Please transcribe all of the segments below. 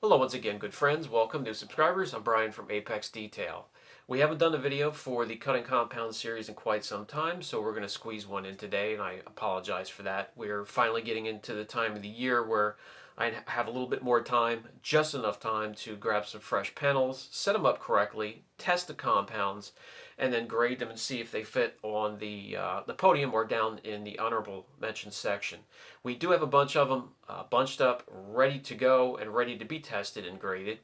Hello once again, good friends. Welcome, new subscribers. I'm Brian from Apex Detail. We haven't done a video for the cutting compound series in quite some time, so we're going to squeeze one in today, and I apologize for that. We're finally getting into the time of the year where I have a little bit more time, just enough time to grab some fresh panels, set them up correctly, test the compounds, and then grade them and see if they fit on the podium or down in the honorable mention section. We do have a bunch of them bunched up, ready to go, and ready to be tested and graded.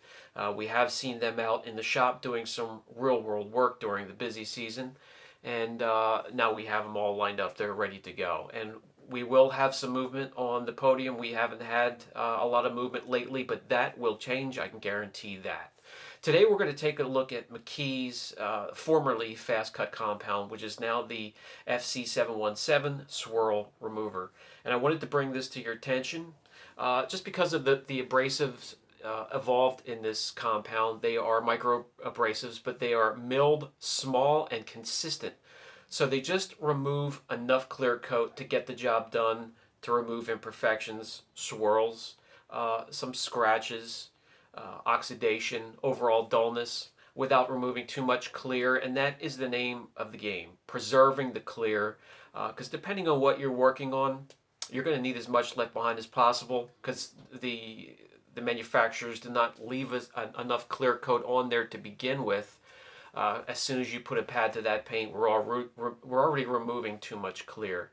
We have seen them out in the shop doing some real-world work during the busy season, and now we have them all lined up. They're ready to go, and we will have some movement on the podium. We haven't had a lot of movement lately, but that will change. I can guarantee that. Today we're going to take a look at McKee's formerly Fast Cut compound, which is now the FC717 Swirl Remover. And I wanted to bring this to your attention just because of the abrasives evolved in this compound. They are micro abrasives, but they are milled, small, and consistent. So they just remove enough clear coat to get the job done, to remove imperfections, swirls, some scratches, oxidation, overall dullness, without removing too much clear. And that is the name of the game, preserving the clear, because depending on what you're working on, you're going to need as much left behind as possible, because the manufacturers do not leave enough clear coat on there to begin with. As soon as you put a pad to that paint, we're already removing too much clear.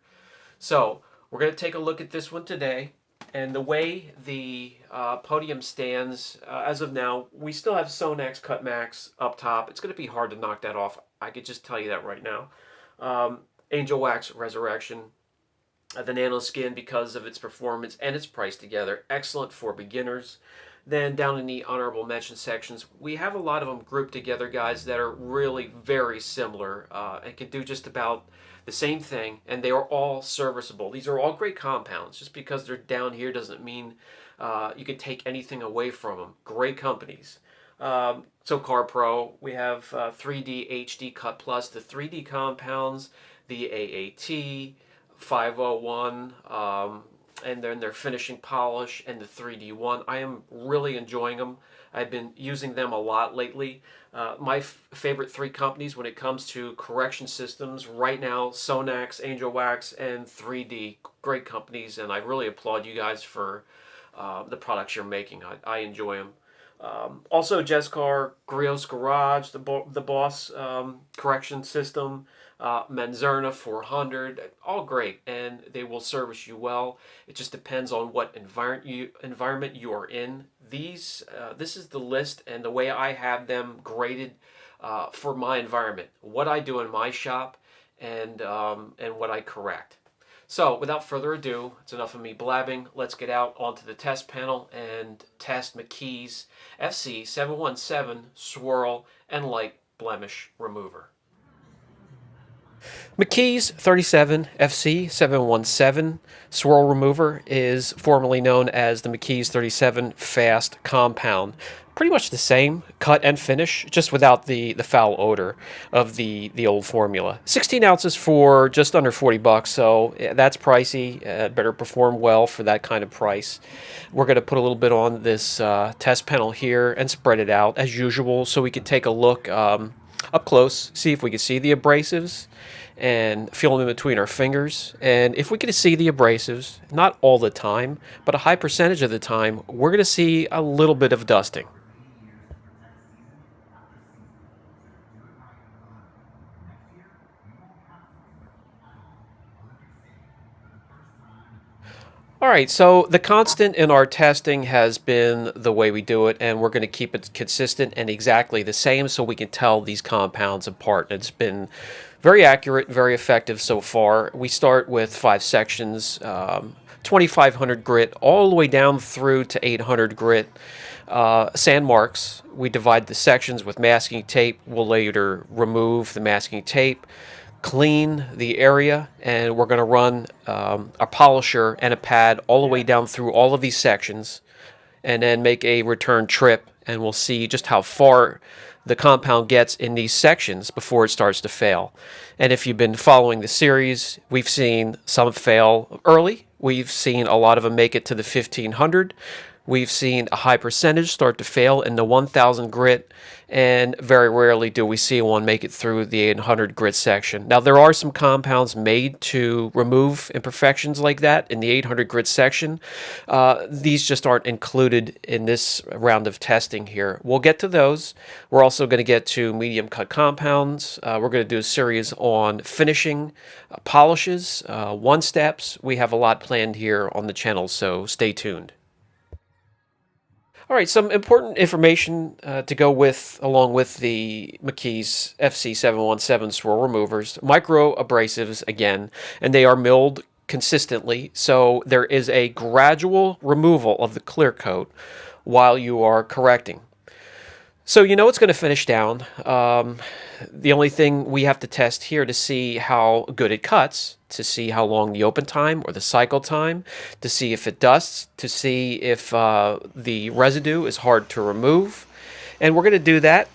So we're going to take a look at this one today. And the way the podium stands, as of now, we still have Sonax Cut Max up top. It's going to be hard to knock that off. I could just tell you that right now. Angel Wax Resurrection, the Nano Skin, because of its performance and its price together, excellent for beginners. Then down in the honorable mention sections, we have a lot of them grouped together, guys, that are really very similar and can do just about the same thing, and they are all serviceable. These are all great compounds. Just because they're down here doesn't mean you can take anything away from them. Great companies. So CarPro, we have 3D HD Cut Plus, the 3D compounds, the AAT, 501, and then their finishing polish, and the 3D one. I am really enjoying them. I've been using them a lot lately. My favorite three companies when it comes to correction systems right now: Sonax, Angel Wax, and 3D. Great companies, and I really applaud you guys for the products you're making. I enjoy them. Also, Jescar, Griot's Garage, the Boss correction system, Menzerna 400, all great, and they will service you well. It just depends on what environment you are in. This is the list and the way I have them graded for my environment, what I do in my shop, and what I correct. So without further ado, it's enough of me blabbing. Let's get out onto the test panel and test McKee's FC717 Swirl and Light Blemish Remover. McKee's 37 FC 717 Swirl Remover is formerly known as the McKee's 37 Fast Compound. Pretty much the same cut and finish, just without the foul odor of the old formula. 16 ounces for just under 40 bucks, so that's pricey. Better perform well for that kind of price. We're going to put a little bit on this test panel here and spread it out as usual, so we can take a look up close, see if we can see the abrasives and feel them in between our fingers. And if we can see the abrasives, not all the time, but a high percentage of the time, we're going to see a little bit of dusting. All right, so the constant in our testing has been the way we do it, and we're going to keep it consistent and exactly the same so we can tell these compounds apart. It's been very accurate, very effective so far. We start with 5 sections, 2500 grit, all the way down through to 800 grit. Sand marks, we divide the sections with masking tape. We'll later remove the masking tape, clean the area, and we're going to run a polisher and a pad all the way down through all of these sections, and then make a return trip, and we'll see just how far the compound gets in these sections before it starts to fail. And if you've been following the series, we've seen some fail early. We've seen a lot of them make it to the 1500. We've seen a high percentage start to fail in the 1000 grit, and very rarely do we see one make it through the 800 grit section. Now, there are some compounds made to remove imperfections like that in the 800 grit section. These just aren't included in this round of testing here. We'll get to those. We're also going to get to medium cut compounds. We're going to do a series on finishing, polishes, one-steps. We have a lot planned here on the channel, so stay tuned. All right, some important information to go with along with the McKee's FC717 swirl removers. Micro abrasives again, and they are milled consistently, so there is a gradual removal of the clear coat while you are correcting. So you know it's going to finish down. The only thing we have to test here to see how good it cuts, to see how long the open time or the cycle time, to see if it dusts, to see if the residue is hard to remove. And we're going to do that.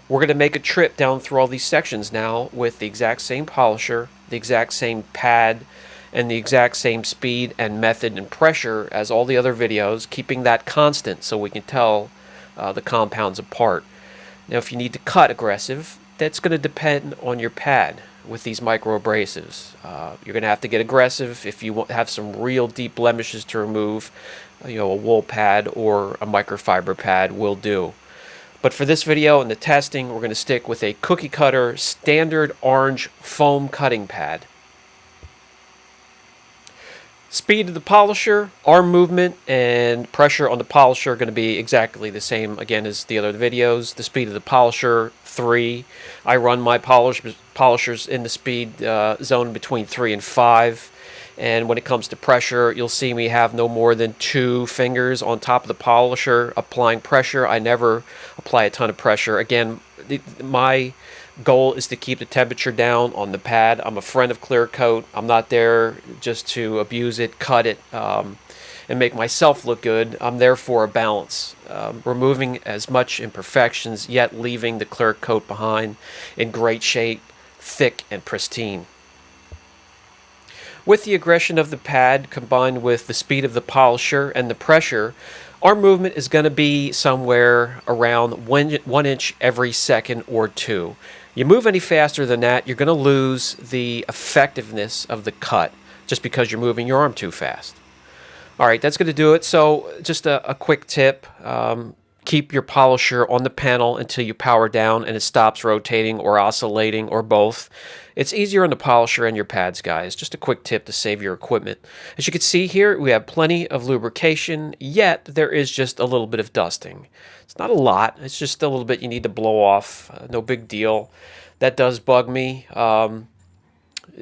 We're going to make a trip down through all these sections now with the exact same polisher, the exact same pad, and the exact same speed and method and pressure as all the other videos, keeping that constant so we can tell the compounds apart. Now, if you need to cut aggressive, that's going to depend on your pad with these micro abrasives. You're going to have to get aggressive if you have some real deep blemishes to remove. A wool pad or a microfiber pad will do. But for this video and the testing, we're going to stick with a cookie cutter standard orange foam cutting pad. Speed of the polisher, arm movement, and pressure on the polisher are going to be exactly the same again as the other videos. The speed of the polisher, 3. I run my polishers in the speed zone between 3 and 5. And when it comes to pressure, you'll see me have no more than 2 fingers on top of the polisher applying pressure. I never apply a ton of pressure. Again, my goal is to keep the temperature down on the pad. I'm a friend of clear coat. I'm not there just to abuse it, cut it, and make myself look good. I'm there for a balance, removing as much imperfections, yet leaving the clear coat behind in great shape, thick and pristine. With the aggression of the pad combined with the speed of the polisher and the pressure, our movement is going to be somewhere around 1 inch every second or 2. You move any faster than that, you're going to lose the effectiveness of the cut just because you're moving your arm too fast. All right, that's going to do it. So just a quick tip. Keep your polisher on the panel until you power down and it stops rotating or oscillating or both. It's easier on the polisher and your pads, guys. Just a quick tip to save your equipment. As you can see here, we have plenty of lubrication, yet there is just a little bit of dusting. It's not a lot. It's just a little bit you need to blow off. No big deal. That does bug me.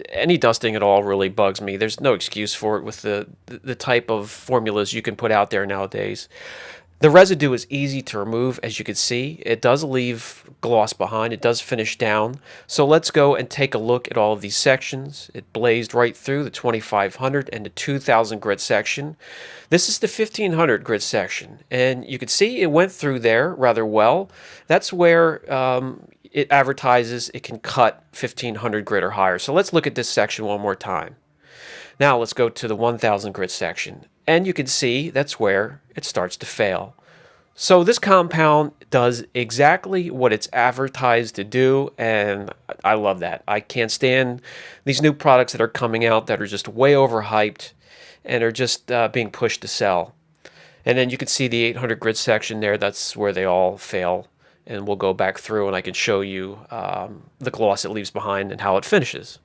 Any dusting at all really bugs me. There's no excuse for it with the type of formulas you can put out there nowadays. The residue is easy to remove, as you can see. It does leave gloss behind. It does finish down. So let's go and take a look at all of these sections. It blazed right through the 2500 and the 2000 grit section. This is the 1500 grit section, and you can see it went through there rather well. That's where it advertises it can cut 1500 grit or higher. So let's look at this section one more time. Now let's go to the 1000 grit section. And you can see that's where it starts to fail. So this compound does exactly what it's advertised to do, and I love that. I can't stand these new products that are coming out that are just way overhyped and are just being pushed to sell. And then you can see the 800 grit section there. That's where they all fail. And we'll go back through and I can show you the gloss it leaves behind and how it finishes.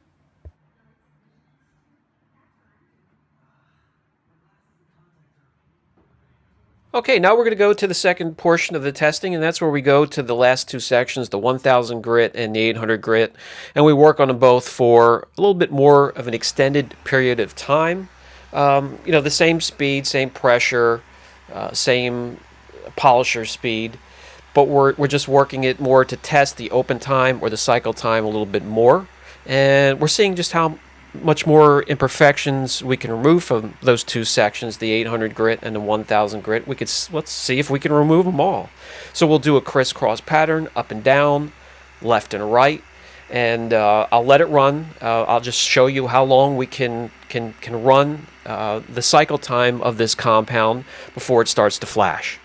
Okay, now we're going to go to the second portion of the testing, and that's where we go to the last 2 sections, the 1000 grit and the 800 grit, and we work on them both for a little bit more of an extended period of time. The same speed, same pressure, same polisher speed, but we're just working it more to test the open time or the cycle time a little bit more, and we're seeing just how much more imperfections we can remove from those 2 sections, the 800 grit and the 1000 grit. Let's see if we can remove them all. So we'll do a crisscross pattern, up and down, left and right, and I'll let it run. I'll just show you how long we can run the cycle time of this compound before it starts to flash.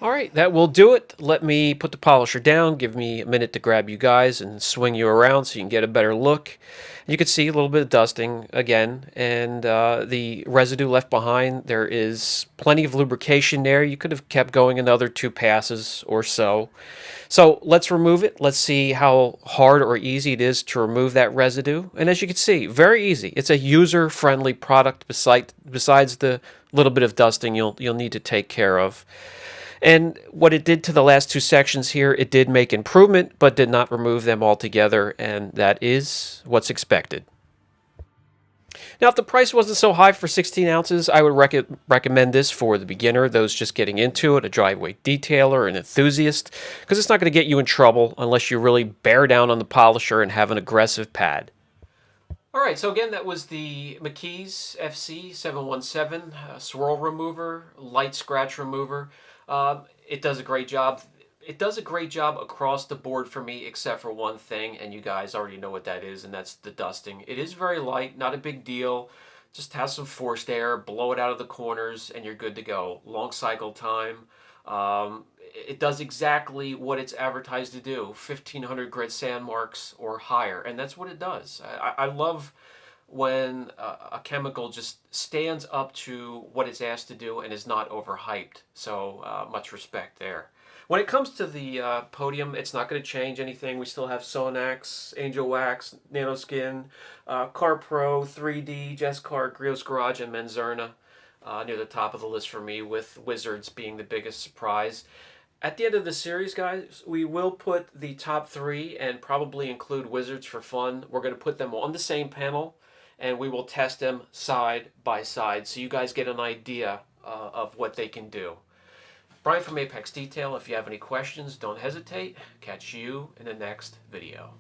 All right, that will do it. Let me put the polisher down. Give me a minute to grab you guys and swing you around so you can get a better look. You can see a little bit of dusting again, and the residue left behind. There is plenty of lubrication there. You could have kept going another 2 passes or so. So let's remove it. Let's see how hard or easy it is to remove that residue. And as you can see, very easy. It's a user-friendly product besides the little bit of dusting you'll need to take care of. And what it did to the last 2 sections here, it did make improvement, but did not remove them altogether, and that is what's expected. Now, if the price wasn't so high for 16 ounces, I would recommend this for the beginner, those just getting into it, a driveway detailer, an enthusiast, because it's not going to get you in trouble unless you really bear down on the polisher and have an aggressive pad. All right, so again, that was the McKee's FC717 Swirl Remover, Light Scratch Remover. It does a great job. It does a great job across the board for me, except for one thing, and you guys already know what that is, and that's the dusting. It is very light, not a big deal. Just have some forced air, blow it out of the corners, and you're good to go. Long cycle time. It does exactly what it's advertised to do, 1,500 grit sand marks or higher, and that's what it does. I love when a chemical just stands up to what it's asked to do and is not overhyped. So much respect there. When it comes to the podium, it's not going to change anything. We still have Sonax, Angel Wax, Nanoskin, Car Pro, 3D, Jesscar, Griot's Garage, and Menzerna near the top of the list for me, with Wizards being the biggest surprise. At the end of the series, guys, we will put the top 3 and probably include Wizards for fun. We're going to put them on the same panel, and we will test them side by side so you guys get an idea of what they can do. Brian from Apex Detail. If you have any questions, don't hesitate. Catch you in the next video.